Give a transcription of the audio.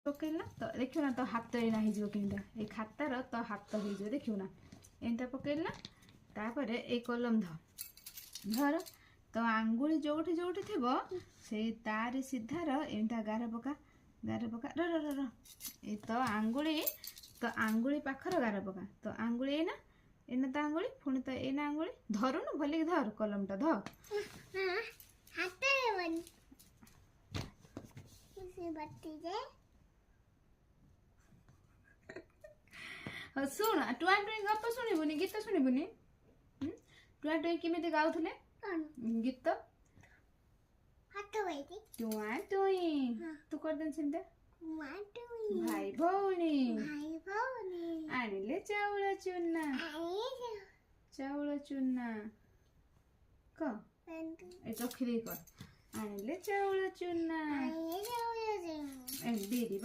पकेला तो देखियो ना तो हाथ एना हो केनता ए खातार तो हाथ हो देखियो ना एंता पकेला तापर ए कलम धर तो आंगुली जोठी जोठी थिबो से तार सीधार एंता गार पका र र र र ए तो आंगुली पाखर गार पका तो आंगुली एना एना तो आंगुली पुणी तो एना आंगुली धरुनु भले धर कलमटा धर शुण टुआ टुई गप शुणबुनि गीत शुणबुनि टुआ टुई केमिति गाउथले गीत टुआ टुई तू कर देन सेमते भाई भौणी आनिले चाउल चुना क ए चखी दे कर आनिले चाउल चुना ए दीदी